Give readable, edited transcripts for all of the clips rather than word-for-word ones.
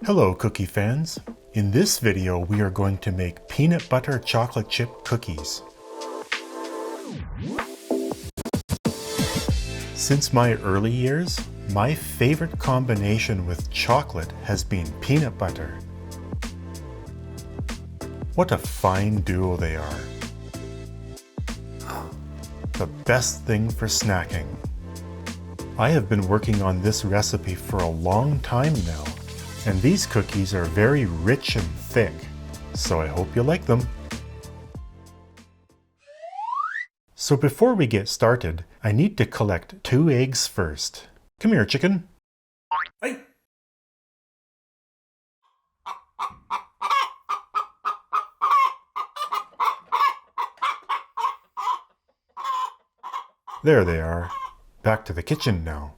Hello cookie fans. In this video we are going to make peanut butter chocolate chip cookies. Since my early years, my favorite combination with chocolate has been peanut butter. What a fine duo they are. The best thing for snacking. I have been working on this recipe for a long time now, and these cookies are very rich and thick, so I hope you like them. So before we get started, I need to collect 2 eggs first. Come here, chicken. Hey. There they are. Back to the kitchen now.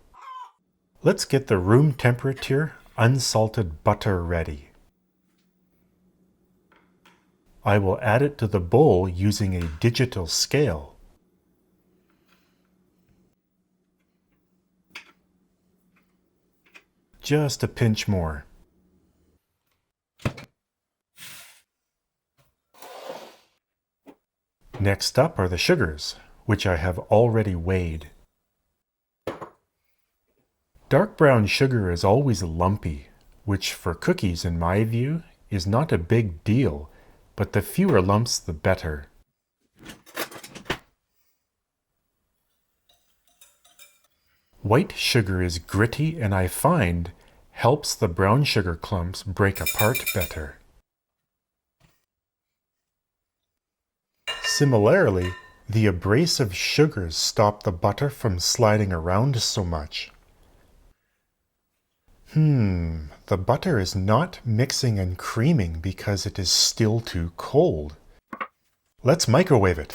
Let's get the room temperature unsalted butter ready. I will add it to the bowl using a digital scale. Just a pinch more. Next up are the sugars, which I have already weighed. Dark brown sugar is always lumpy, which for cookies, in my view, is not a big deal, but the fewer lumps the better. White sugar is gritty and I find helps the brown sugar clumps break apart better. Similarly, the abrasive sugars stop the butter from sliding around so much. The butter is not mixing and creaming because it is still too cold. Let's microwave it.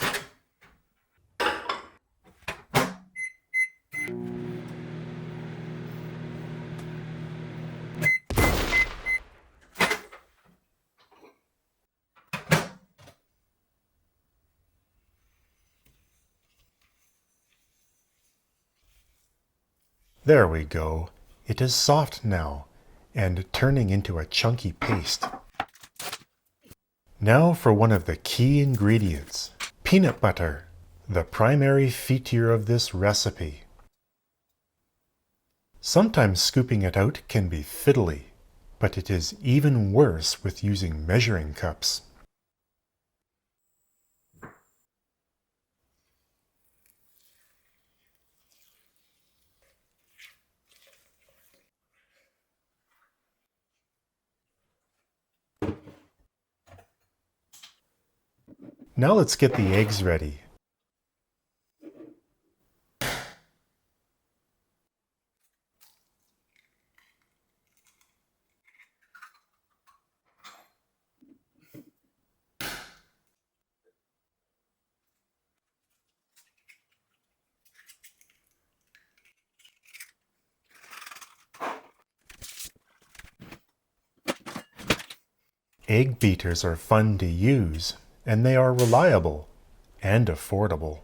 There we go. It is soft now, and turning into a chunky paste. Now for one of the key ingredients, peanut butter, the primary feature of this recipe. Sometimes scooping it out can be fiddly, but it is even worse with using measuring cups. Now let's get the eggs ready. Egg beaters are fun to use, and they are reliable and affordable.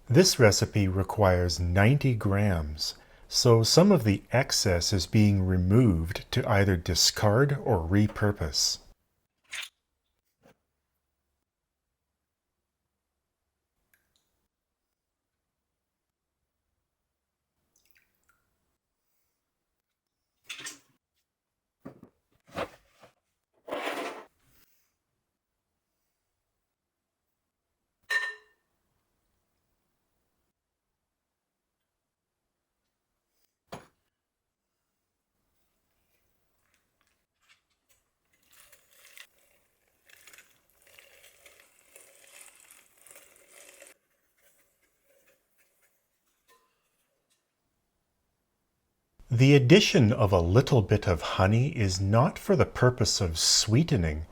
This recipe requires 90 grams, so some of the excess is being removed to either discard or repurpose. The addition of a little bit of honey is not for the purpose of sweetening,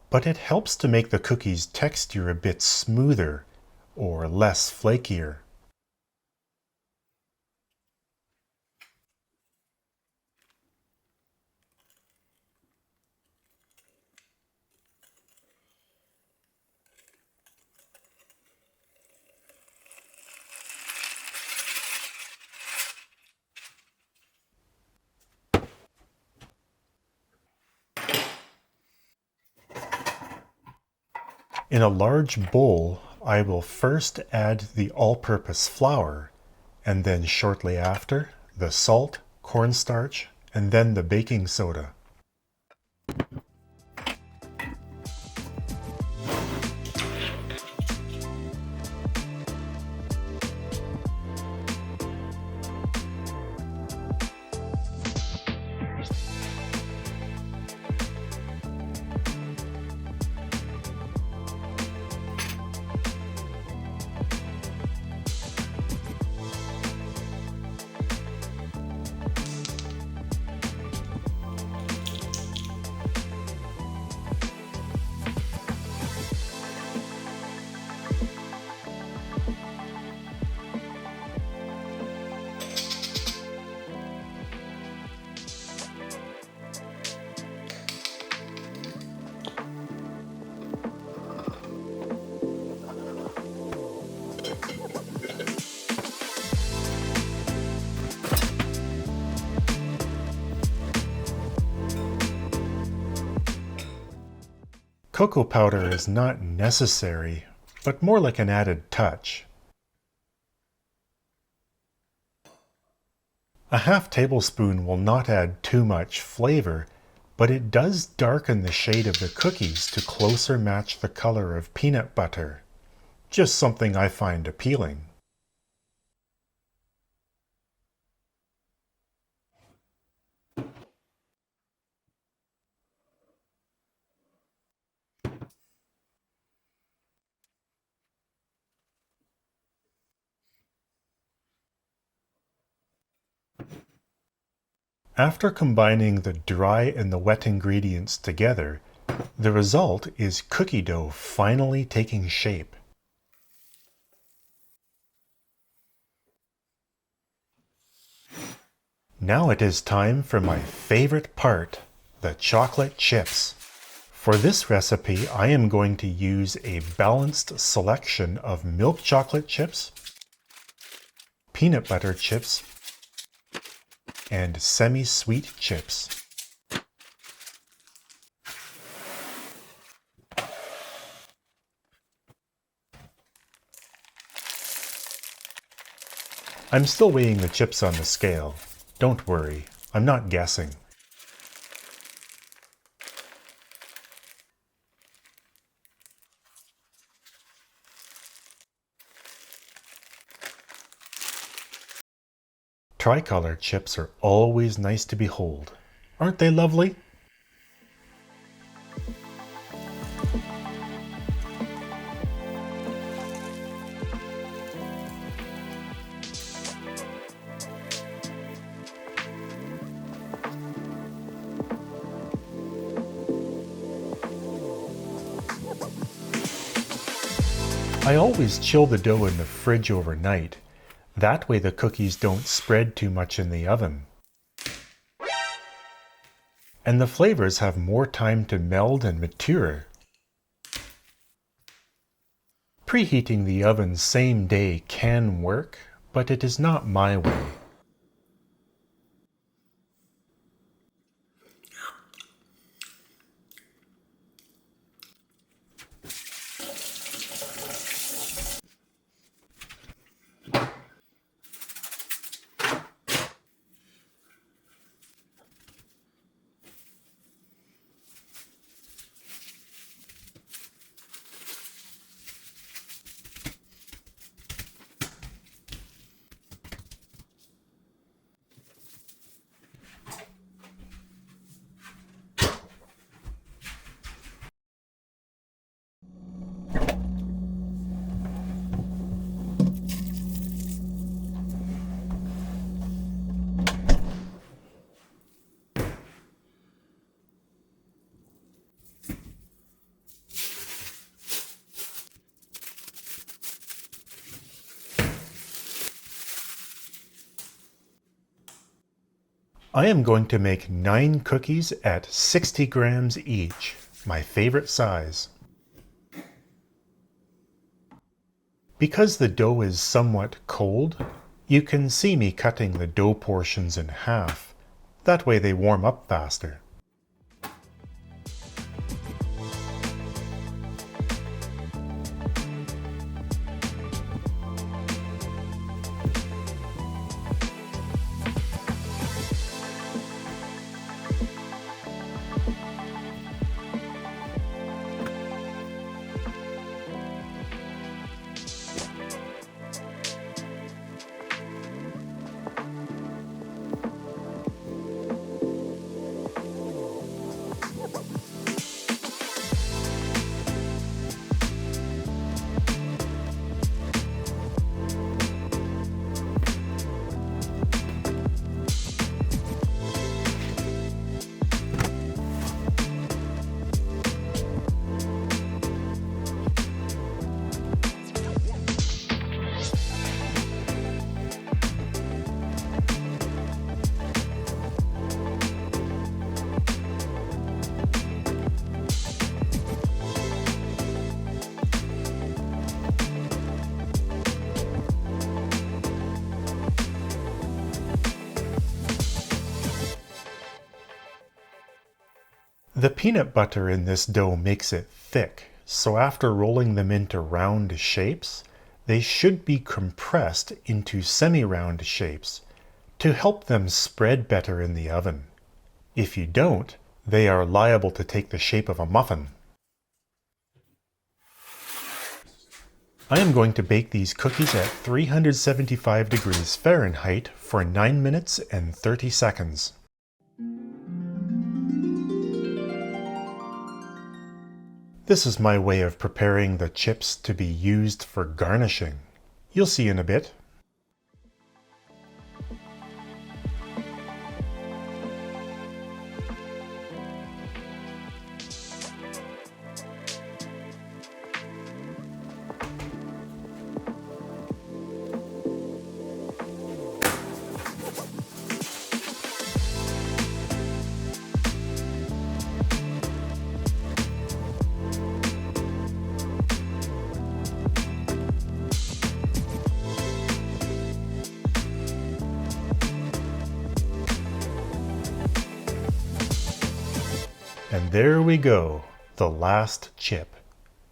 but it helps to make the cookie's texture a bit smoother or less flakier. In a large bowl, I will first add the all-purpose flour, and then shortly after, the salt, cornstarch, and then the baking soda. Cocoa powder is not necessary, but more like an added touch. A half tablespoon will not add too much flavor, but it does darken the shade of the cookies to closer match the color of peanut butter. Just something I find appealing. After combining the dry and the wet ingredients together, the result is cookie dough finally taking shape. Now it is time for my favorite part, the chocolate chips. For this recipe, I am going to use a balanced selection of milk chocolate chips, peanut butter chips, and semi-sweet chips. I'm still weighing the chips on the scale. Don't worry, I'm not guessing. Tricolor chips are always nice to behold. Aren't they lovely? I always chill the dough in the fridge overnight. That way the cookies don't spread too much in the oven. And the flavors have more time to meld and mature. Preheating the oven same day can work, but it is not my way. I am going to make 9 cookies at 60 grams each, my favorite size. Because the dough is somewhat cold, you can see me cutting the dough portions in half. That way they warm up faster. The peanut butter in this dough makes it thick, so after rolling them into round shapes, they should be compressed into semi-round shapes to help them spread better in the oven. If you don't, they are liable to take the shape of a muffin. I am going to bake these cookies at 375 degrees Fahrenheit for 9 minutes and 30 seconds. This is my way of preparing the chips to be used for garnishing. You'll see in a bit. And there we go, the last chip.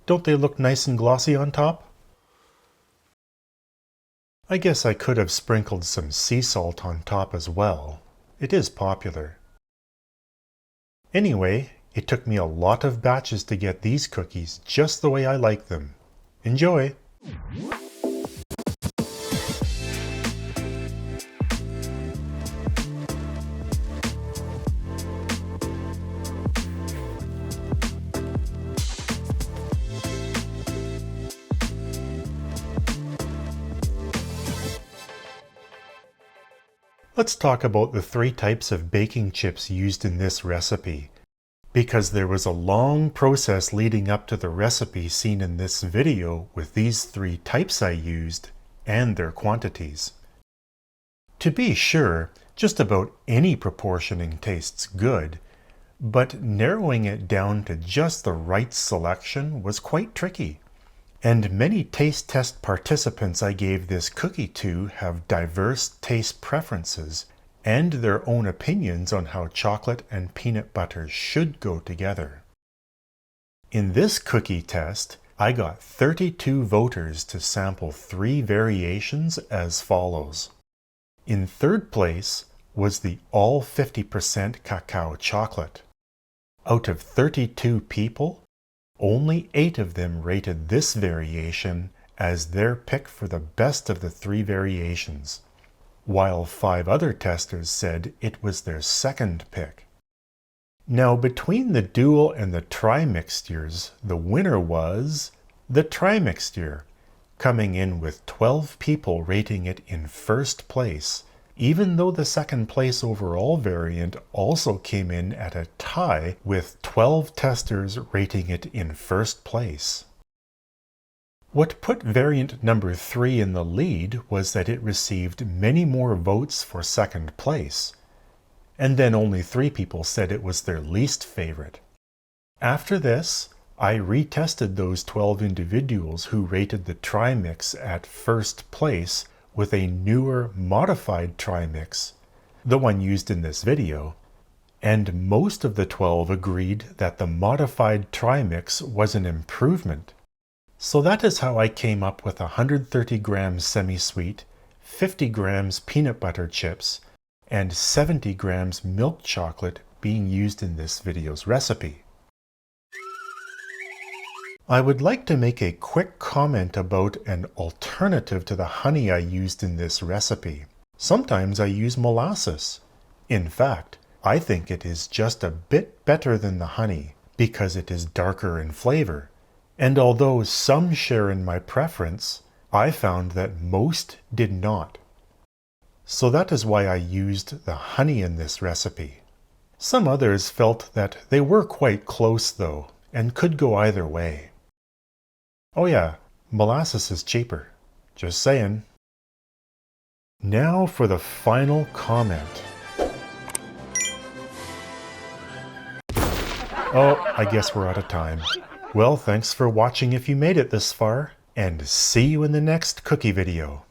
Don't they look nice and glossy on top? I guess I could have sprinkled some sea salt on top as well. It is popular. Anyway, it took me a lot of batches to get these cookies just the way I like them. Enjoy! Let's talk about the 3 types of baking chips used in this recipe, because there was a long process leading up to the recipe seen in this video with these 3 types I used and their quantities. To be sure, just about any proportioning tastes good, but narrowing it down to just the right selection was quite tricky. And many taste test participants I gave this cookie to have diverse taste preferences and their own opinions on how chocolate and peanut butter should go together. In this cookie test, I got 32 voters to sample 3 variations as follows. In 3rd place was the all 50% cacao chocolate. Out of 32 people, only 8 of them rated this variation as their pick for the best of the 3 variations, while 5 other testers said it was their second pick. Now, between the dual and the tri-mixtures, the winner was the tri-mixture, coming in with 12 people rating it in 1st place, even though the 2nd place overall variant also came in at a tie with 12 testers rating it in 1st place. What put variant number 3 in the lead was that it received many more votes for 2nd place, and then only 3 people said it was their least favorite. After this, I retested those 12 individuals who rated the tri-mix at 1st place with a newer modified tri-mix, the one used in this video, and most of the 12 agreed that the modified tri-mix was an improvement. So that is how I came up with 130 grams semi-sweet, 50 grams peanut butter chips, and 70 grams milk chocolate being used in this video's recipe. I would like to make a quick comment about an alternative to the honey I used in this recipe. Sometimes I use molasses. In fact, I think it is just a bit better than the honey because it is darker in flavor. And although some share in my preference, I found that most did not. So that is why I used the honey in this recipe. Some others felt that they were quite close though, and could go either way. Oh yeah, molasses is cheaper. Just saying. Now for the final comment. Oh, I guess we're out of time. Well, thanks for watching if you made it this far, and see you in the next cookie video.